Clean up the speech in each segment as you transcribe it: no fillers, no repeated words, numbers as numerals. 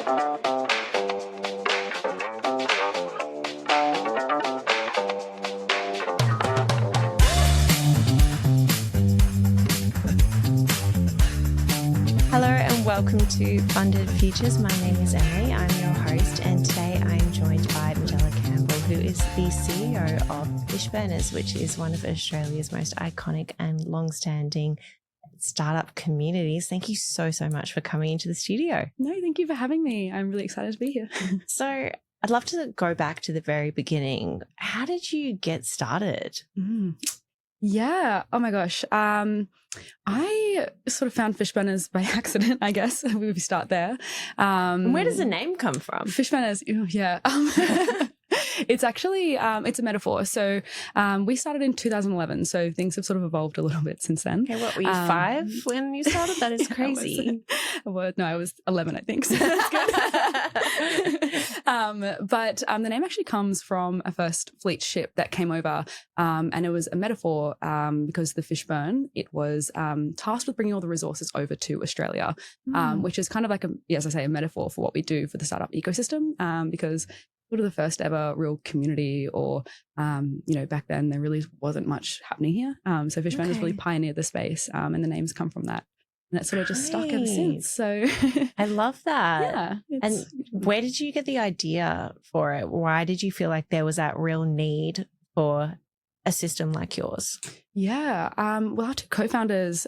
Hello and welcome to Funded Futures. My name is Emily, I'm your host, and today I am joined by Majella Campbell, who is the CEO of Fishburners, which is one of Australia's most iconic and long-standing startup communities. Thank you so much for coming into the studio. No, thank you for having me. I'm really excited to be here. So I'd love to go back to the very beginning. How did you get started? Yeah. Oh my gosh. I sort of found Fishburners by accident, I guess. We start there. And where does the name come from? Fishburners, yeah. It's actually, it's a metaphor. So we started in 2011. So things have sort of evolved a little bit since then. Okay, what, were you 5 when you started? That is crazy. I was 11, I think. So that's good. But the name actually comes from a first fleet ship that came over, and it was a metaphor because the Fishburn, it was tasked with bringing all the resources over to Australia, which is kind of like, as I say, a metaphor for what we do for the startup ecosystem, because sort of the first ever real community or, back then there really wasn't much happening here. So Fishburners really pioneered the space, and the names come from that. And it's sort of just stuck ever since. So I love that. Yeah. And where did you get the idea for it? Why did you feel like there was that real need for a system like yours? Yeah. Well, our 2 co-founders,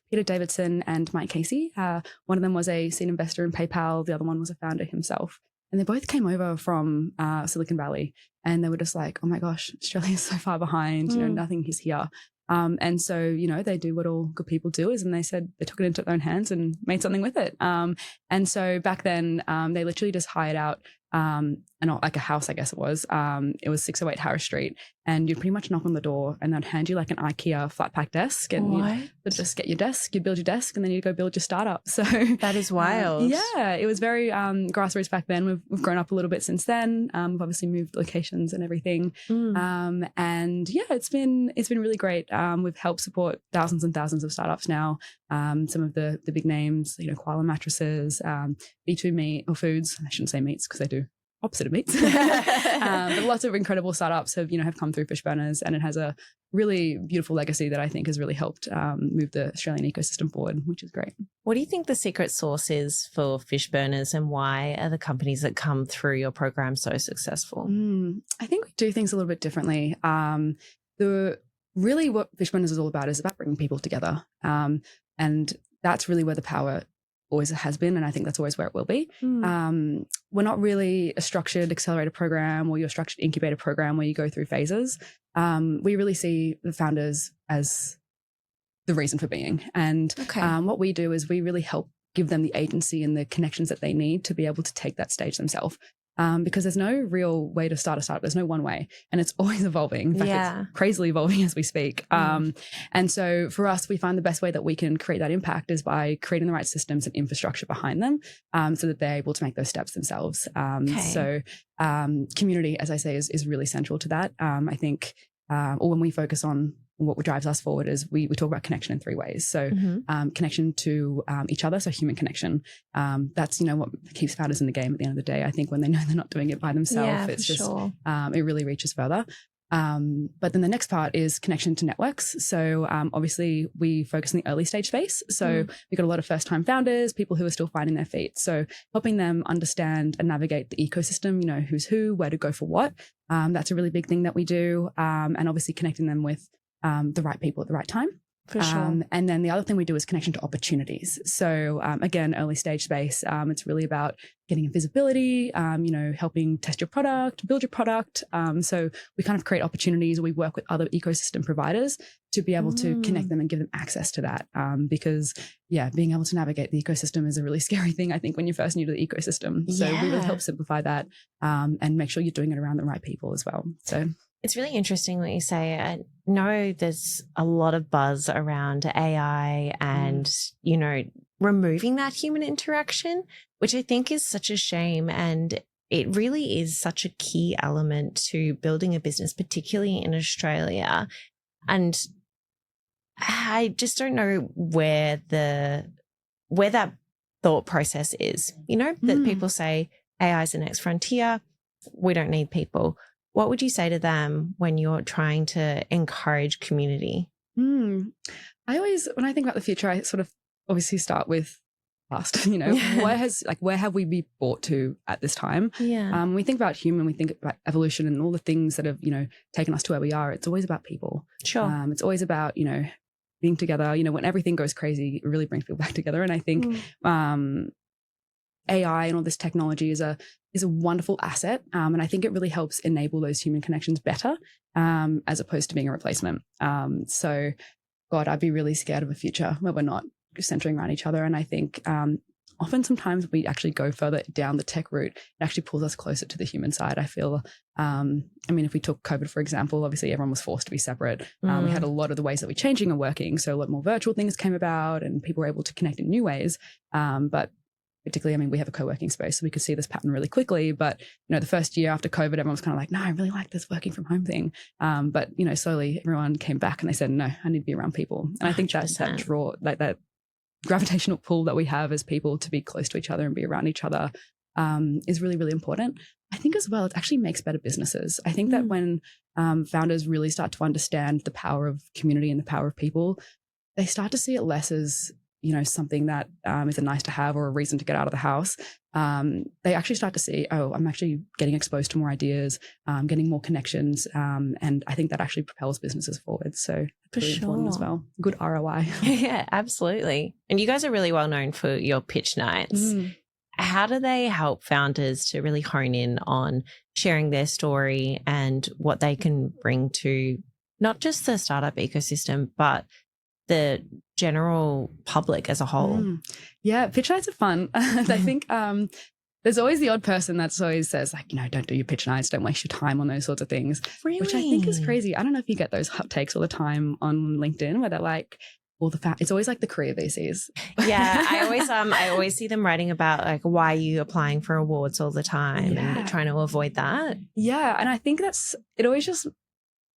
Peter Davidson and Mike Casey, one of them was a seed investor in PayPal. The other one was a founder himself. And they both came over from Silicon Valley, and they were just like, oh my gosh, Australia is so far behind, nothing is here. And so, they do what all good people do and they said they took it into their own hands and made something with it. And so back then, they literally just hired out like a house, I guess it was 608 Harris Street, and you'd pretty much knock on the door and they'd hand you like an IKEA flat pack desk, and you'd just get your desk, you'd build your desk, and then you'd go build your startup. So that is wild. Yeah, it was very grassroots back then. We've grown up a little bit since then. We've obviously moved locations and everything. And yeah, it's been really great. We've helped support thousands and thousands of startups now. Some of the big names, Koala Mattresses, B2 Meat or Foods. I shouldn't say meats because they do opposite of meats. But lots of incredible startups have come through Fishburners, and it has a really beautiful legacy that I think has really helped move the Australian ecosystem forward, which is great. What do you think the secret sauce is for Fishburners, and why are the companies that come through your program so successful? I think we do things a little bit differently. Really what Fishburners is all about is about bringing people together. And that's really where the power always has been, and I think that's always where it will be. We're not really a structured accelerator program or your structured incubator program where you go through phases. We really see the founders as the reason for being. And what we do is we really help give them the agency and the connections that they need to be able to take that stage themselves. Because there's no real way to start a startup. There's no one way, and it's always evolving. In fact, it's crazily evolving as we speak. And so for us, we find the best way that we can create that impact is by creating the right systems and infrastructure behind them, so that they're able to make those steps themselves. So community, as I say, is really central to that. I think, or when we focus on what drives us forward is we talk about connection in 3 ways. So connection to each other, so human connection. That's, what keeps founders in the game at the end of the day. I think when they know they're not doing it by themselves, it's just, it really reaches further. But then the next part is connection to networks. So obviously we focus on the early stage space. So we've got a lot of first time founders, people who are still finding their feet. So helping them understand and navigate the ecosystem, who's who, where to go for what. That's a really big thing that we do. And obviously connecting them with the right people at the right time. For sure. And then the other thing we do is connection to opportunities. So again, early stage space, it's really about getting visibility, helping test your product, build your product. So we kind of create opportunities. We work with other ecosystem providers to be able to connect them and give them access to that. Because being able to navigate the ecosystem is a really scary thing, I think, when you're first new to the ecosystem. So we really help simplify that and make sure you're doing it around the right people as well. So it's really interesting what you say. I know there's a lot of buzz around AI and, removing that human interaction, which I think is such a shame. And it really is such a key element to building a business, particularly in Australia. And I just don't know where that thought process is, that people say AI is the next frontier. We don't need people. What would you say to them when you're trying to encourage community? I always, when I think about the future, I sort of obviously start with past, where have we been brought to at this time? Yeah. We think about human, we think about evolution and all the things that have, taken us to where we are. It's always about people. Sure. It's always about, being together. When everything goes crazy, it really brings people back together. And I think AI and all this technology is a wonderful asset. And I think it really helps enable those human connections better, as opposed to being a replacement. So God, I'd be really scared of a future where we're not centering around each other. And I think often sometimes we actually go further down the tech route. It actually pulls us closer to the human side. I feel, if we took COVID, for example, obviously everyone was forced to be separate. We had a lot of the ways that we're changing are working. So a lot more virtual things came about and people were able to connect in new ways. But particularly, we have a co-working space, so we could see this pattern really quickly. But, the first year after COVID, everyone was kind of like, no, I really like this working from home thing. But, slowly everyone came back and they said, no, I need to be around people. And I think that draw, like that gravitational pull that we have as people to be close to each other and be around each other is really, really important. I think as well, it actually makes better businesses. I think that when founders really start to understand the power of community and the power of people, they start to see it less as something that is a nice to have or a reason to get out of the house. They actually start to see, oh, I'm actually getting exposed to more ideas, getting more connections. And I think that actually propels businesses forward. So it's really important as well. Good ROI. Yeah, absolutely. And you guys are really well known for your pitch nights. How do they help founders to really hone in on sharing their story and what they can bring to not just the startup ecosystem, but the general public as a whole? Yeah, pitch nights are fun. I think there's always the odd person that's always says like, don't do your pitch nights, don't waste your time on those sorts of things. Really? Which I think is crazy. I don't know if you get those hot takes all the time on LinkedIn where they're like, it's always like the career VCs. Yeah, I always see them writing about like, why are you applying for awards all the time and trying to avoid that. Yeah, and I think it always just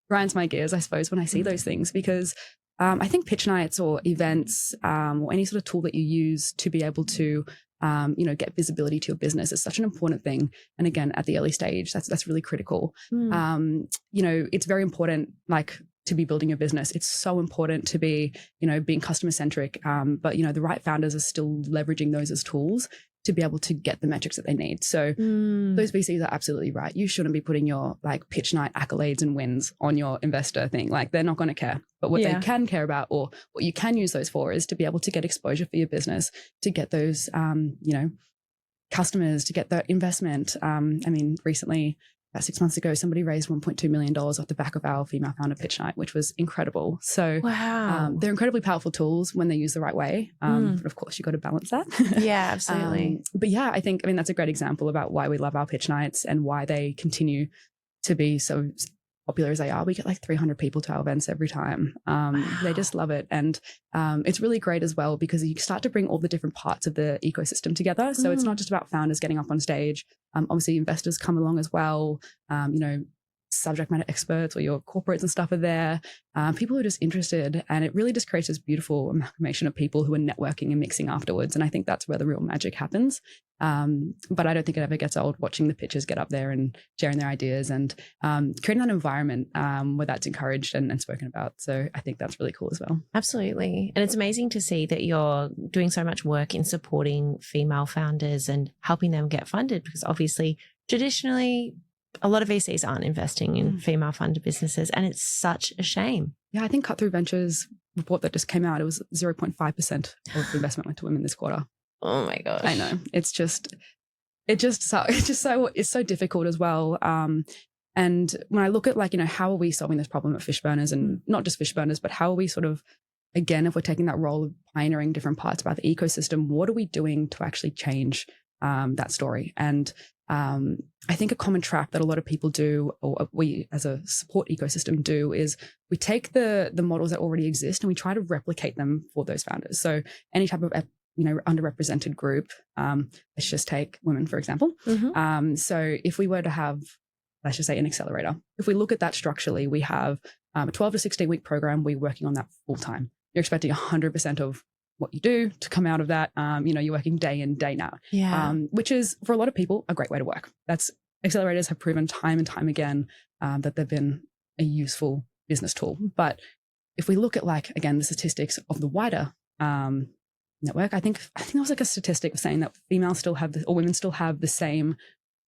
grinds my gears, I suppose, when I see those things, because I think pitch nights or events or any sort of tool that you use to be able to, get visibility to your business is such an important thing. And again, at the early stage, that's really critical. It's very important, like to be building your business. It's so important to be, being customer centric. But, the right founders are still leveraging those as tools to be able to get the metrics that they need. So those VCs are absolutely right. You shouldn't be putting your like pitch night accolades and wins on your investor thing. Like they're not going to care. But what they can care about, or what you can use those for, is to be able to get exposure for your business, to get those, customers, to get that investment. Recently, about 6 months ago, somebody raised $1.2 million off the back of our female founder pitch night, which was incredible. So they're incredibly powerful tools when they're used the right way. But of course, you've got to balance that. Yeah, absolutely. But yeah, I think, that's a great example about why we love our pitch nights and why they continue to be so popular as they are. We get like 300 people to our events every time. They just love it. And it's really great as well because you start to bring all the different parts of the ecosystem together. So it's not just about founders getting up on stage. Obviously, investors come along as well. Subject matter experts or your corporates and stuff are there. People who are just interested, and it really just creates this beautiful amalgamation of people who are networking and mixing afterwards. And I think that's where the real magic happens. But I don't think it ever gets old watching the pitchers get up there and sharing their ideas and creating that environment where that's encouraged and spoken about. So I think that's really cool as well. Absolutely. And it's amazing to see that you're doing so much work in supporting female founders and helping them get funded, because obviously traditionally a lot of VCs aren't investing in female funded businesses, and it's such a shame. Yeah, I think Cut Through Ventures report that just came out, it was 0.5% of investment went to women this quarter. Oh my gosh. I know. It's so difficult as well. And when I look at how are we solving this problem at Fishburners, and not just Fishburners, but how are we sort of, again, if we're taking that role of pioneering different parts about the ecosystem, what are we doing to actually change that story? And I think a common trap that a lot of people do, or we as a support ecosystem do, is we take the models that already exist and we try to replicate them for those founders. So any type of underrepresented group, let's just take women, for example. So if we were to have, let's just say, an accelerator, if we look at that structurally, we have a 12 to 16 week program. We're working on that full time. You're expecting 100% of what you do to come out of that. You're working day in, day out, which is for a lot of people a great way to work. Accelerators have proven time and time again that they've been a useful business tool. But if we look at again, the statistics of the wider network, I think there was a statistic saying that females still have women still have the same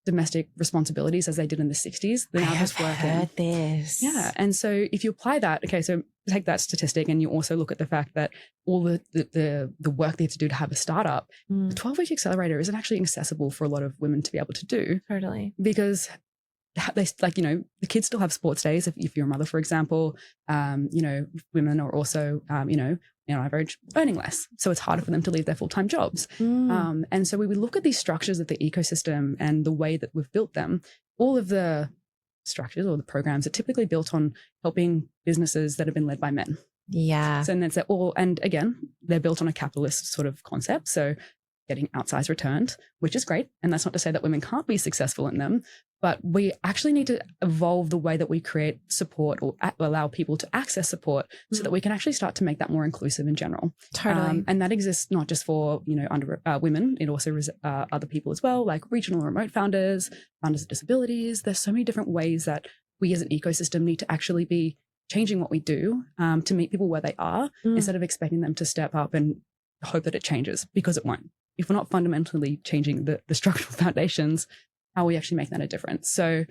domestic responsibilities as they did in the 60s. I have heard this. Yeah. And so if you apply that, okay, so take that statistic and you also look at the fact that all the work they have to do to have a startup, the 12-week accelerator isn't actually accessible for a lot of women to be able to do. Totally. Because they the kids still have sports days. If you're a mother, for example, women are also, on average earning less. So it's harder for them to leave their full-time jobs. And so when we look at these structures of the ecosystem and the way that we've built them, all of the structures or the programs are typically built on helping businesses that have been led by men. Yeah. So that's all. And again, they're built on a capitalist sort of concept. So getting outsized returns, which is great. And that's not to say that women can't be successful in them, but we actually need to evolve the way that we create support or allow people to access support so that we can actually start to make that more inclusive in general. Totally. And that exists not just for, under women, it also other people as well, like regional and remote founders with disabilities. There's so many different ways that we as an ecosystem need to actually be changing what we do to meet people where they are instead of expecting them to step up and hope that it changes, because it won't. If we're not fundamentally changing the structural foundations, how are we actually making that a difference? So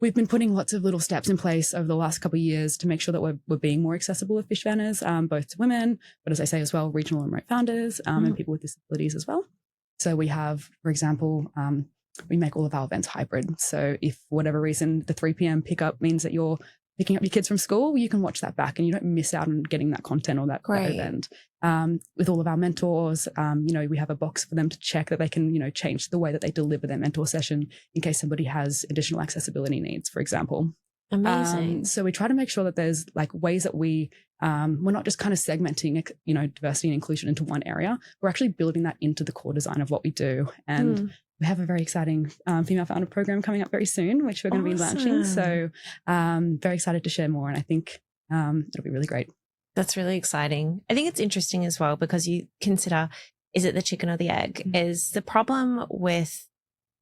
we've been putting lots of little steps in place over the last couple of years to make sure that we're being more accessible with Fishburners, both to women, but as I say as well, regional and remote founders and people with disabilities as well. So we have, for example, we make all of our events hybrid. So if for whatever reason the 3 p.m. pickup means that you're picking up your kids from school, you can watch that back and you don't miss out on getting that content or that event. With all of our mentors, we have a box for them to check that they can, change the way that they deliver their mentor session in case somebody has additional accessibility needs, for example. Amazing. So we try to make sure that there's ways that we're not just kind of segmenting, diversity and inclusion into one area. We're actually building that into the core design of what we do. And we have a very exciting female founder program coming up very soon, which we're going to be launching. So very excited to share more. And I think it'll be really great. That's really exciting. I think it's interesting as well because you consider, is it the chicken or the egg? Is the problem with,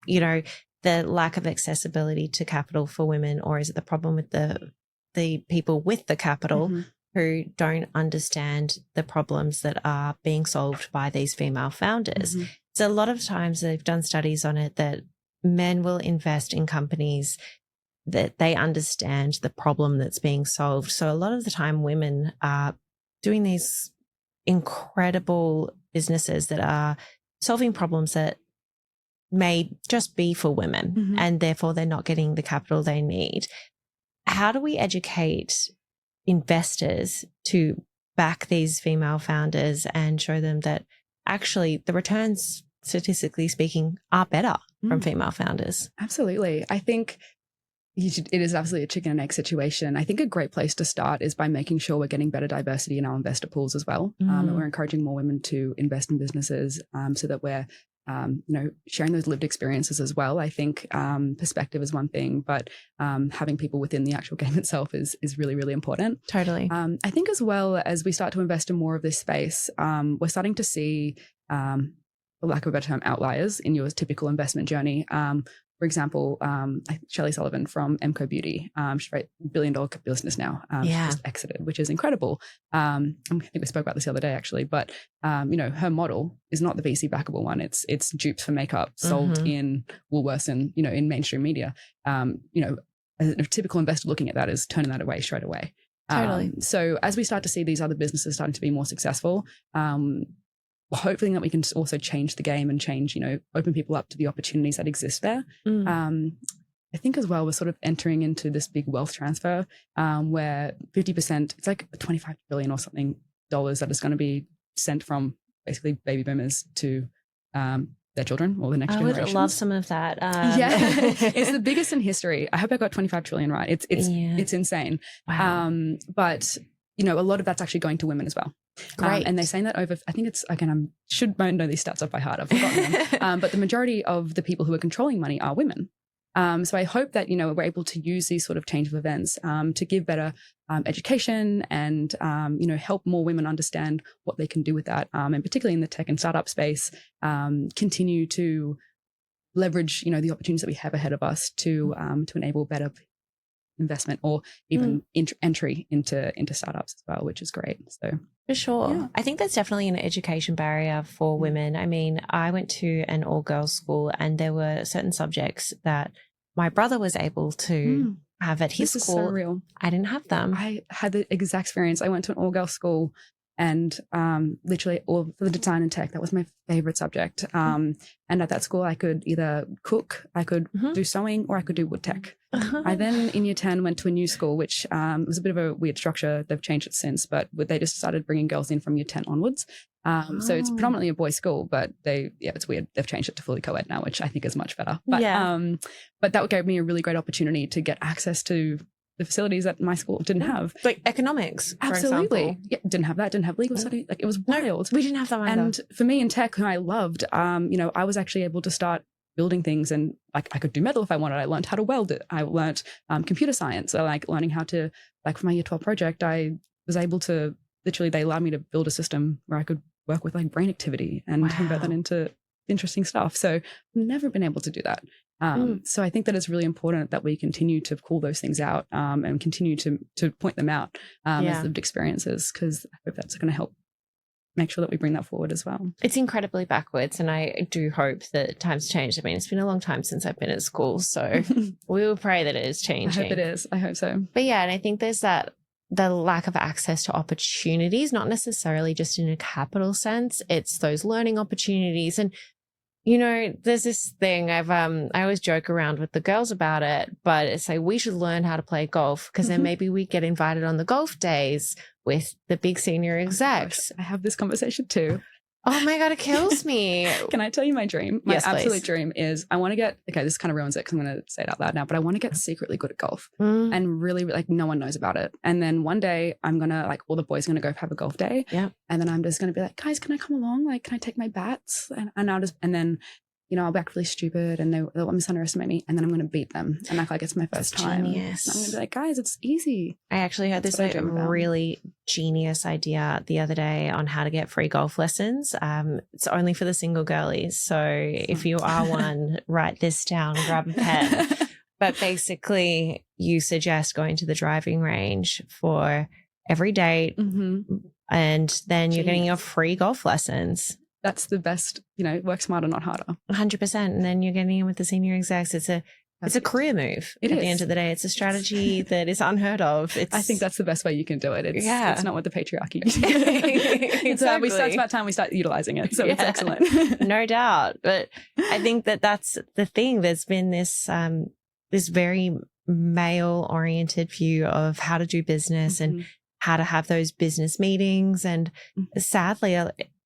the lack of accessibility to capital for women, or is it the problem with the people with the capital who don't understand the problems that are being solved by these female founders? So a lot of times they've done studies on it that men will invest in companies that they understand the problem that's being solved. So a lot of the time women are doing these incredible businesses that are solving problems that may just be for women and therefore they're not getting the capital they need. How do we educate investors to back these female founders and show them that actually the returns, statistically speaking, are better from female founders? Absolutely. I think it is absolutely a chicken and egg situation. I think a great place to start is by making sure we're getting better diversity in our investor pools as well. And we're encouraging more women to invest in businesses so that we're sharing those lived experiences as well. I think perspective is one thing, but having people within the actual game itself is really, really important. Totally. I think as well as we start to invest in more of this space, we're starting to see, for lack of a better term, outliers in your typical investment journey. For example, Shelley Sullivan from Emco Beauty, she's a $1 billion business now. She's just exited, which is incredible. I think we spoke about this the other day, actually. But her model is not the VC backable one. It's dupes for makeup sold in Woolworths and in mainstream media. A typical investor looking at that is turning that away straight away. Totally. So as we start to see these other businesses starting to be more successful, hopefully that we can also change the game and change, open people up to the opportunities that exist there. I think as well, we're sort of entering into this big wealth transfer where 50%, it's like $25 billion or something that is going to be sent from basically baby boomers to their children or the next generation. I would love some of that. It's the biggest in history. I hope I got 25 trillion right. It's insane. Wow. But a lot of that's actually going to women as well. Great. And they're saying that over, I think it's, again, I should know these stats off by heart. I've forgotten them. But the majority of the people who are controlling money are women. So I hope that, we're able to use these sort of change of events to give better education and, help more women understand what they can do with that. And particularly in the tech and startup space, continue to leverage, the opportunities that we have ahead of us to enable better investment or even entry into startups as well, which is great. So for sure. I think that's definitely an education barrier for women. I mean, I went to an all-girls school and there were certain subjects that my brother was able to have at his this school. Is so real. I didn't have them. I had the exact experience. I went to an all-girls school and literally all for the design and tech, that was my favorite subject. And at that school, I could either cook, I could do sewing, or I could do wood tech. I then in year 10 went to a new school, which was a bit of a weird structure. They've changed it since, but they just started bringing girls in from year 10 onwards. So it's predominantly a boys' school, but it's weird. They've changed it to fully co-ed now, which I think is much better. But but that gave me a really great opportunity to get access to the facilities that my school didn't have. Like economics, absolutely. For example. Yeah, didn't have that, didn't have legal study. Like it was wild. We didn't have that either. And for me in tech, who I loved, I was actually able to start building things, and like I could do metal if I wanted. I learned how to weld it. I learned computer science. So like learning how to, like for my year 12 project, I was able to literally, they allowed me to build a system where I could work with like brain activity and convert that into interesting stuff. So I've never been able to do that. So I think that it's really important that we continue to call those things out and continue to point them out as lived experiences, because I hope that's going to help make sure that we bring that forward as well. It's incredibly backwards, and I do hope that times change. I mean, it's been a long time since I've been at school, so we will pray that it is changing. I hope it is. I hope so. But yeah, and I think there's the lack of access to opportunities, not necessarily just in a capital sense. It's those learning opportunities. And there's this thing I always joke around with the girls about it, but it's like we should learn how to play golf, because then maybe we get invited on the golf days with the big senior execs. I have this conversation too. Oh my God, it kills me. Can I tell you my dream? My absolute please. dream is I want to get, okay, this kind of ruins it because I'm going to say it out loud now, but I want to get secretly good at golf and really like no one knows about it. And then one day I'm going to all the boys are going to go have a golf day. Yeah. And then I'm just going to be like, guys, can I come along? Like, can I take my bats? And then I'll be act really stupid and they'll misunderestimate me, and then I'm going to beat them and act like it's my first time. Genius. And I'm going to be like, guys, it's easy. I actually heard this really genius idea the other day on how to get free golf lessons. It's only for the single girlies. So if you are one, write this down, grab a pen. But basically you suggest going to the driving range for every date and then you're getting your free golf lessons. That's the best, work smarter, not harder. 100%. And then you're getting in with the senior execs. It's a career move. At the end of the day, it's a strategy that is unheard of. I think that's the best way you can do it. It's not what the patriarchy Exactly. It's about time we start utilizing it. So it's excellent. No doubt. But I think that's the thing. There's been this very male oriented view of how to do business and how to have those business meetings. And sadly,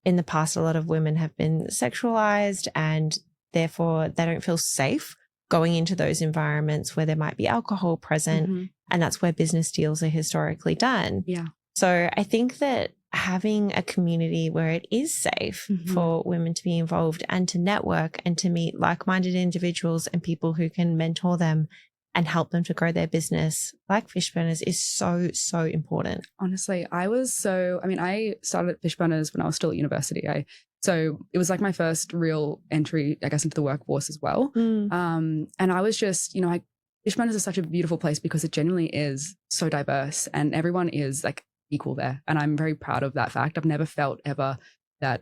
in the past, a lot of women have been sexualized, and therefore they don't feel safe going into those environments where there might be alcohol present. And that's where business deals are historically done. Yeah. So I think that having a community where it is safe for women to be involved and to network and to meet like-minded individuals and people who can mentor them and help them to grow their business like Fishburners is so, so important. Honestly, I started at Fishburners when I was still at university. So it was like my first real entry, I guess, into the workforce as well. And I was just, Fishburners is such a beautiful place because it genuinely is so diverse and everyone is like equal there. And I'm very proud of that fact. I've never felt ever that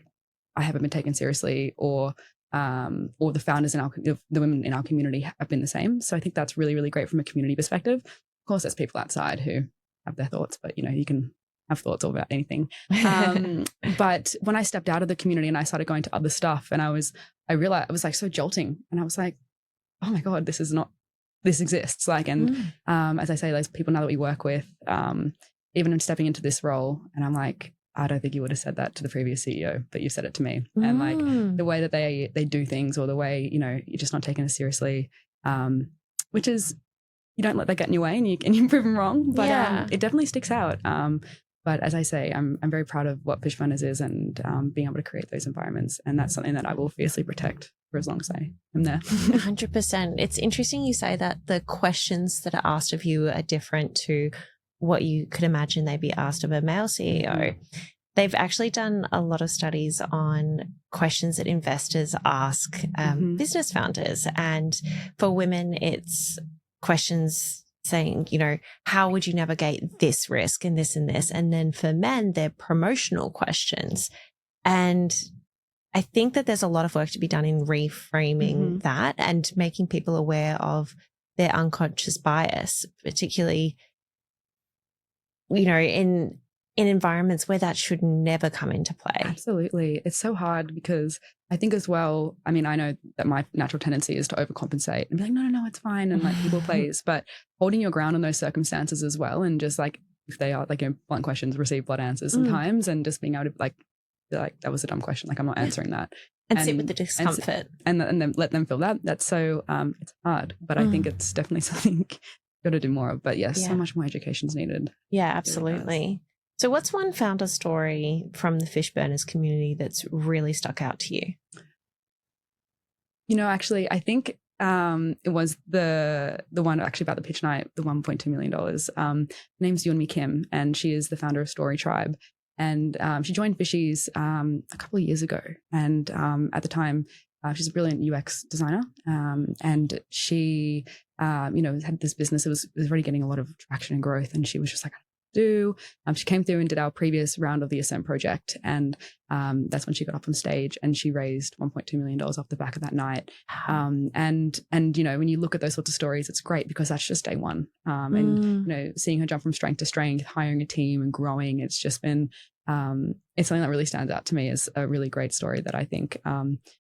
I haven't been taken seriously or the founders the women in our community have been the same. So I think that's really, really great from a community perspective. Of course, there's people outside who have their thoughts, but you can have thoughts all about anything. But when I stepped out of the community and I started going to other stuff, and I realized it was like so jolting, and I was like, oh my God, this exists. Like, and as I say, there's people now that we work with, even in stepping into this role, and I'm like, I don't think you would have said that to the previous CEO, but you said it to me. And like the way that they do things, or the way, you're just not taking it seriously, which is, you don't let that get in your way and you can prove them wrong, but it definitely sticks out. But as I say, I'm very proud of what Fishburners is and being able to create those environments. And that's something that I will fiercely protect for as long as I am there. 100%. It's interesting you say that the questions that are asked of you are different to what you could imagine they'd be asked of a male CEO. They've actually done a lot of studies on questions that investors ask business founders. And for women, it's questions saying, you know, how would you navigate this risk and this and this? And then for men, they're promotional questions. And I think that there's a lot of work to be done in reframing that and making people aware of their unconscious bias, particularly, you know, in environments where that should never come into play. Absolutely. It's so hard because I think as well, I mean, I know that my natural tendency is to overcompensate and be like, no, it's fine. And like people please, but holding your ground in those circumstances as well. And just like, if they are like, you know, blunt questions, receive blunt answers sometimes, and just being able to like that was a dumb question. Like I'm not answering that. And sit with the discomfort. And then let them feel that. That's so, it's hard, but I think it's definitely something you've got to do more of. But yes, so much more education is needed. Yeah, absolutely. So what's one founder story from the Fishburners community that's really stuck out to you? You know, actually, I think it was the one actually about the pitch night, the $1.2 million. Her name's Yeonmi Kim, and she is the founder of Story Tribe. And she joined Fishies a couple of years ago. And at the time, she's a brilliant UX designer. And she, you know, had this business. It was already getting a lot of traction and growth. And she was just like, she came through and did our previous round of the Ascent project, and that's when she got up on stage and she raised $1.2 million off the back of that night. And you know, when you look at those sorts of stories, it's great because that's just day one. And you know, seeing her jump from strength to strength, hiring a team and growing, it's just been it's something that really stands out to me as a really great story that I think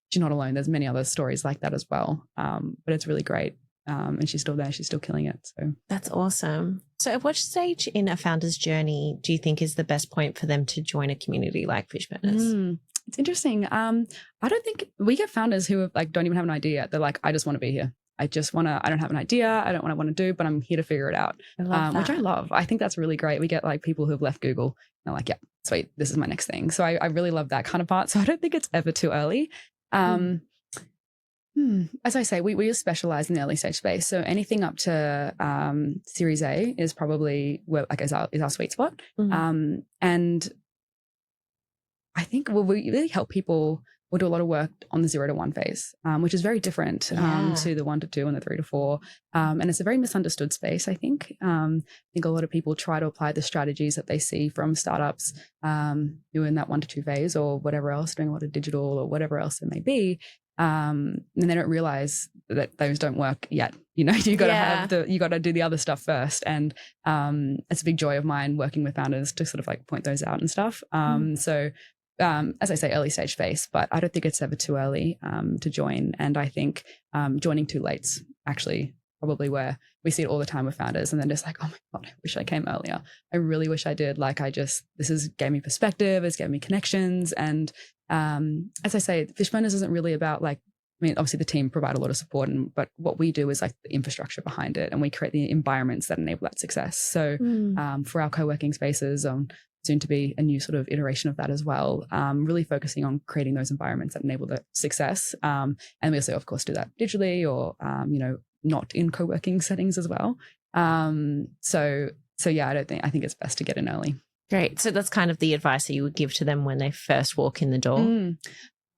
she's not alone. There's many other stories like that as well, but it's really great. And she's still there. She's still killing it. So that's awesome. So at what stage in a founder's journey do you think is the best point for them to join a community like Fishburners? It's interesting. I don't think we get founders who like don't even have an idea. They're like, I just want to be here. I don't have an idea. I don't want to do, but I'm here to figure it out. Which I love. I think that's really great. We get like people who have left Google and they're like, yeah, sweet, this is my next thing. So I really love that kind of part. So I don't think it's ever too early. As I say, we specialize in the early stage space. So anything up to Series A is probably where like is our sweet spot. And I think we really help people. We'll do a lot of work on the 0 to 1 phase, which is very different to the 1 to 2 and the 3 to 4. And it's a very misunderstood space, I think. I think a lot of people try to apply the strategies that they see from startups who are in that 1 to 2 phase or whatever else, doing a lot of digital or whatever else it may be. And they don't realize that those don't work yet. You know, you got to do the other stuff first. And it's a big joy of mine working with founders to sort of like point those out and stuff. So as I say, early stage phase, but I don't think it's ever too early to join. And I think joining too late's actually probably where we see it all the time with founders, and then just like, oh my God, I wish I came earlier. I really wish I did. Like gave me perspective, it's gave me connections. And as I say, Fishburners isn't really about like, I mean, obviously the team provide a lot of support, but what we do is like the infrastructure behind it, and we create the environments that enable that success. So for our co-working spaces, soon to be a new sort of iteration of that as well, really focusing on creating those environments that enable the success. And we also, of course, do that digitally or, you know, not in co-working settings as well. So yeah, I think it's best to get in early. Great. So that's kind of the advice that you would give to them when they first walk in the door.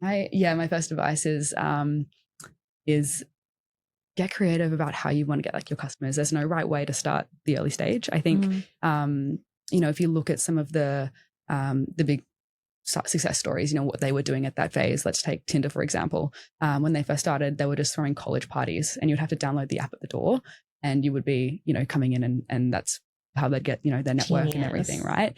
My first advice is get creative about how you want to get like your customers. There's no right way to start the early stage. I think, you know, if you look at some of the big success stories, you know, what they were doing at that phase. Let's take Tinder, for example. When they first started, they were just throwing college parties, and you'd have to download the app at the door, and you would be, you know, coming in and that's how they'd get, you know, their network and everything, right?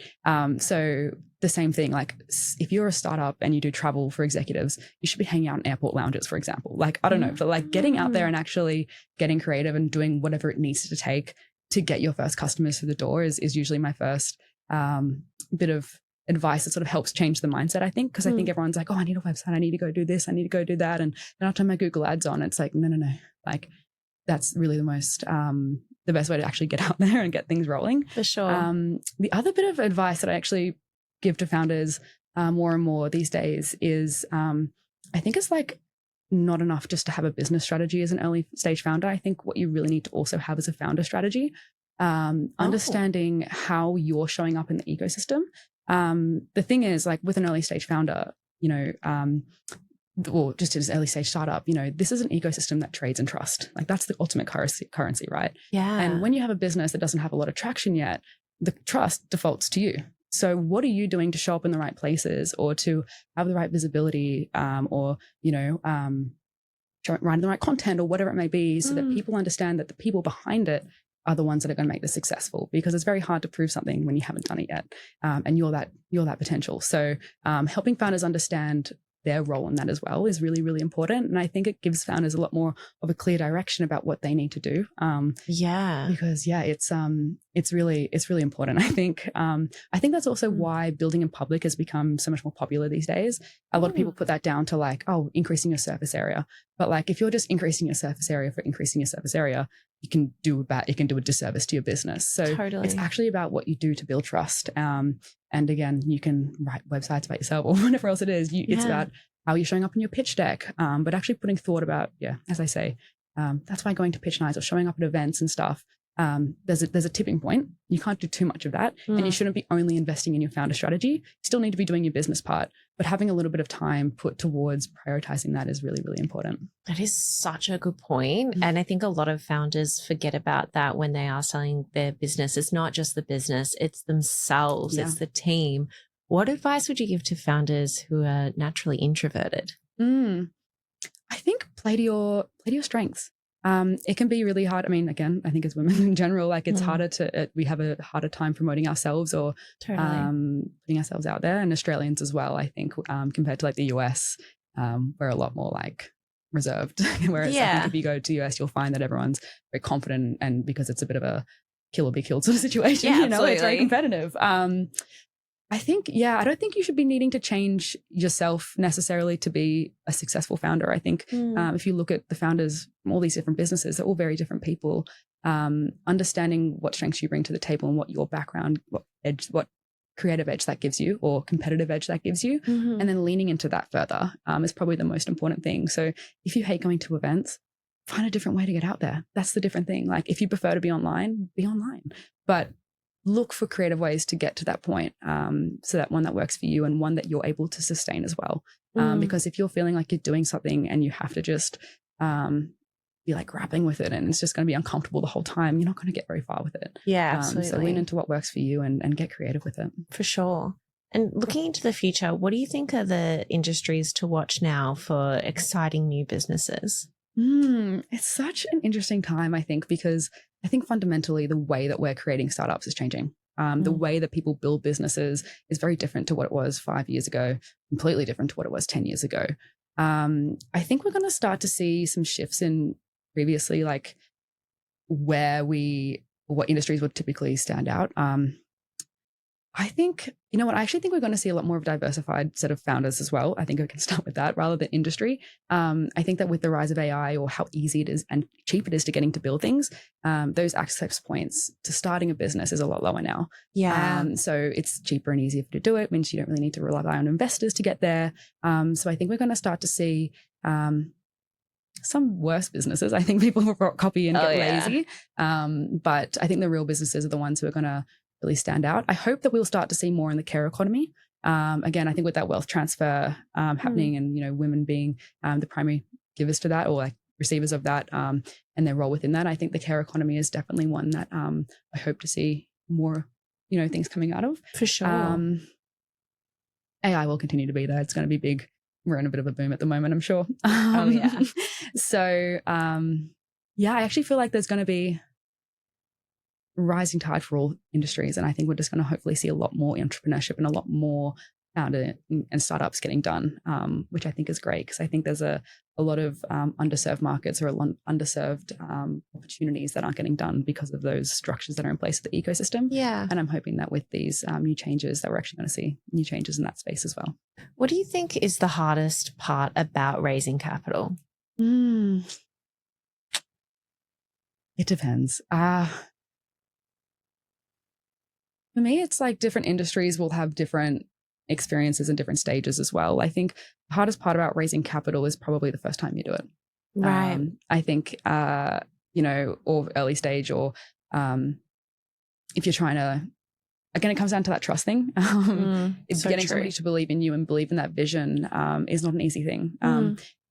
So the same thing, like if you're a startup and you do travel for executives, you should be hanging out in airport lounges, for example. Like, I don't know, but like getting out there and actually getting creative and doing whatever it needs to take to get your first customers through the door is usually my first bit of advice that sort of helps change the mindset, I think, because I think everyone's like, oh, I need a website, I need to go do this, I need to go do that. And then I'll turn my Google ads on. It's like, no. Like, that's really the most the best way to actually get out there and get things rolling. For sure. The other bit of advice that I actually give to founders more and more these days is I think it's like not enough just to have a business strategy as an early stage founder. I think what you really need to also have is a founder strategy, understanding how you're showing up in the ecosystem. The thing is, like with an early stage founder, or just as early stage startup, this is an ecosystem that trades in trust. Like that's the ultimate currency, right? Yeah. And when you have a business that doesn't have a lot of traction yet, the trust defaults to you. So what are you doing to show up in the right places or to have the right visibility, or, writing the right content or whatever it may be, so that people understand that the people behind it are the ones that are going to make this successful, because it's very hard to prove something when you haven't done it yet. And you're that potential. So helping founders understand their role in that as well is really, really important. And I think it gives founders a lot more of a clear direction about what they need to do. Because it's really important. I think that's also why building in public has become so much more popular these days. A lot of people put that down to like, increasing your surface area. But like, if you're just increasing your surface area for increasing your surface area, it can do a disservice to your business. So It's actually about what you do to build trust. And again, you can write websites about yourself or whatever else it is. It's about how you're showing up in your pitch deck, but actually putting thought about, as I say, that's why going to pitch nights or showing up at events and stuff, there's a tipping point. You can't do too much of that. And you shouldn't be only investing in your founder strategy. You still need to be doing your business part, but having a little bit of time put towards prioritizing that is really, really important. That is such a good point. And I think a lot of founders forget about that when they are selling their business. It's not just the business, it's themselves, it's the team. What advice would you give to founders who are naturally introverted? I think play to your strengths. It can be really hard. I mean, again, I think as women in general, like it's harder we have a harder time promoting ourselves or putting ourselves out there, and Australians as well, I think, compared to like the US, we're a lot more like reserved. Whereas I think if you go to the US, you'll find that everyone's very confident, and because it's a bit of a kill or be killed sort of situation, it's very competitive. I think, I don't think you should be needing to change yourself necessarily to be a successful founder. I think if you look at the founders from all these different businesses, they're all very different people. Understanding what strengths you bring to the table and what your background, what creative edge that gives you or competitive edge that gives you, and then leaning into that further is probably the most important thing. So if you hate going to events, find a different way to get out there. That's the different thing. Like if you prefer to be online, but look for creative ways to get to that point, so that one that works for you and one that you're able to sustain as well. Because if you're feeling like you're doing something and you have to just be like grappling with it and it's just going to be uncomfortable the whole time, you're not going to get very far with it. Yeah, absolutely. So lean into what works for you and get creative with it. For sure. And looking into the future, what do you think are the industries to watch now for exciting new businesses? It's such an interesting time, I think, because I think fundamentally the way that we're creating startups is changing. The way that people build businesses is very different to what it was 5 years ago, completely different to what it was 10 years ago. I think we're going to start to see some shifts in previously, like what industries would typically stand out. I think, I actually think we're going to see a lot more of a diversified set of founders as well. I think we can start with that rather than industry. I think that with the rise of AI or how easy it is and cheap it is to getting to build things, those access points to starting a business is a lot lower now. Yeah. So it's cheaper and easier to do it, means you don't really need to rely on investors to get there. So I think we're going to start to see some worse businesses. I think people will copy and get lazy. But I think the real businesses are the ones who are going to really stand out. I hope that we'll start to see more in the care economy. Again, I think with that wealth transfer happening and, women being the primary givers to that or like receivers of that and their role within that, I think the care economy is definitely one that I hope to see more, things coming out of. For sure. AI will continue to be there. It's going to be big. We're in a bit of a boom at the moment, I'm sure. So, I actually feel like there's going to be rising tide for all industries. And I think we're just going to hopefully see a lot more entrepreneurship and a lot more founder and startups getting done, which I think is great because I think there's a lot of underserved markets or underserved opportunities that aren't getting done because of those structures that are in place of the ecosystem. Yeah. And I'm hoping that with these new changes that we're actually going to see new changes in that space as well. What do you think is the hardest part about raising capital? It depends. For me, it's like different industries will have different experiences and different stages as well. I think the hardest part about raising capital is probably the first time you do it. Right. I think, or early stage, or if you're trying to, again, it comes down to that trust thing. It's so getting true. somebody to believe in you and believe in that vision is not an easy thing.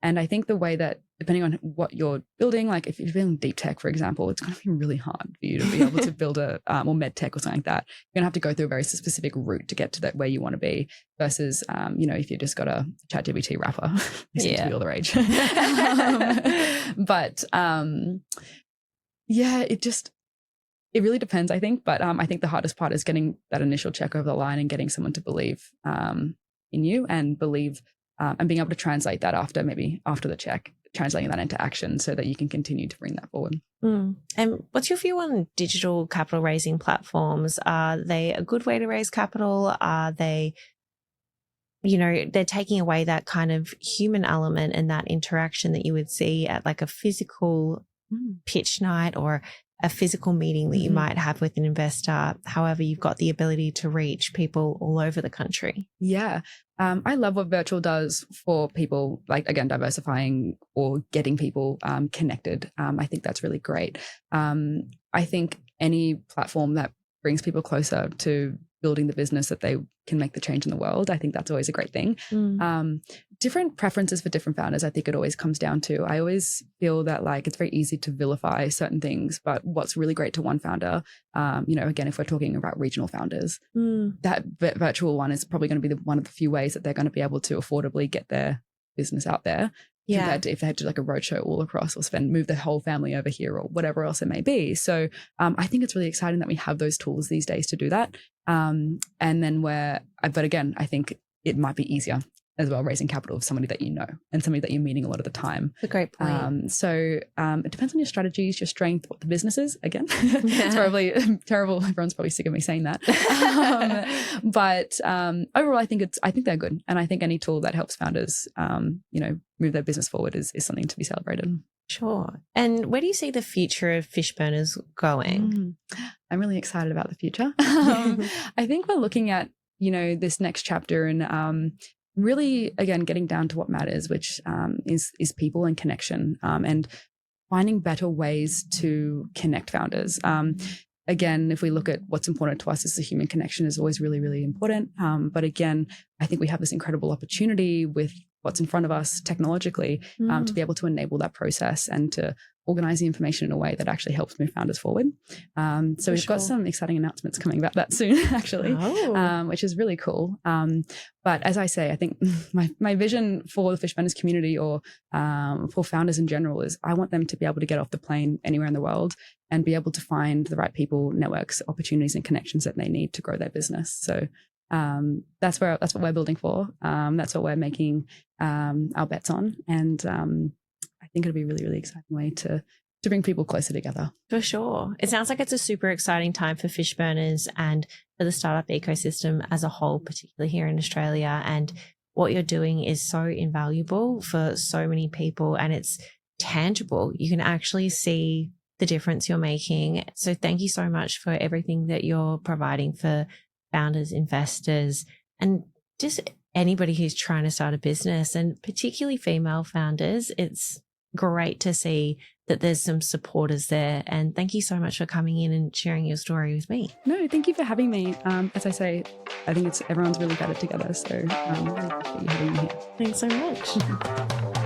And I think the way that, depending on what you're building, like if you're building deep tech, for example, it's going to be really hard for you to be able to build a, or med tech or something like that. You're going to have to go through a very specific route to get to that where you want to be versus, if you just got a ChatGPT wrapper, it seems to be all the rage. But it really depends, I think. But I think the hardest part is getting that initial check over the line and getting someone to believe in you and believe and being able to translate that after the check, translating that into action so that you can continue to bring that forward. And what's your view on digital capital raising platforms? Are they a good way to raise capital? Are they, they're taking away that kind of human element and that interaction that you would see at like a physical pitch night or a physical meeting that you might have with an investor. However, you've got the ability to reach people all over the country. Yeah. I love what virtual does for people, like, again, diversifying or getting people connected. I think that's really great. I think any platform that brings people closer to building the business that they can make the change in the world, I think that's always a great thing. Different preferences for different founders, I think it always comes down to, I always feel that like it's very easy to vilify certain things, but what's really great to one founder, again, if we're talking about regional founders, that virtual one is probably going to be one of the few ways that they're going to be able to affordably get their business out there. Compared to if they had to do like a roadshow all across or move their whole family over here or whatever else it may be. So I think it's really exciting that we have those tools these days to do that. And then but again, I think it might be easier as well, raising capital of somebody that you know and somebody that you're meeting a lot of the time. That's a great point. It depends on your strategies, your strength, what the business is. Again, it's probably terrible. Everyone's probably sick of me saying that. But overall, I think they're good. And I think any tool that helps founders, move their business forward is something to be celebrated. Sure. And where do you see the future of Fishburners going? I'm really excited about the future. I think we're looking at, this next chapter and really, again, getting down to what matters, which is people and connection, and finding better ways to connect founders. Again, if we look at what's important to us, is the human connection is always really, really important. But again, I think we have this incredible opportunity with what's in front of us technologically to be able to enable that process and to organize the information in a way that actually helps move founders forward. So we've got some exciting announcements coming about that soon, actually, which is really cool. But as I say, I think my vision for the Fishburners community or for founders in general is I want them to be able to get off the plane anywhere in the world and be able to find the right people, networks, opportunities, and connections that they need to grow their business. So that's what we're building for. That's what we're making our bets on. And I think it'll be a really, really exciting way to bring people closer together. For sure. It sounds like it's a super exciting time for Fishburners and for the startup ecosystem as a whole, particularly here in Australia. And what you're doing is so invaluable for so many people and it's tangible. You can actually see the difference you're making. So thank you so much for everything that you're providing for founders, investors, and just anybody who's trying to start a business, and particularly female founders. It's great to see that there's some supporters there. And thank you so much for coming in and sharing your story with me. No, thank you for having me. As I say, I think everyone's really better together. So really appreciate you having me here. Thanks so much.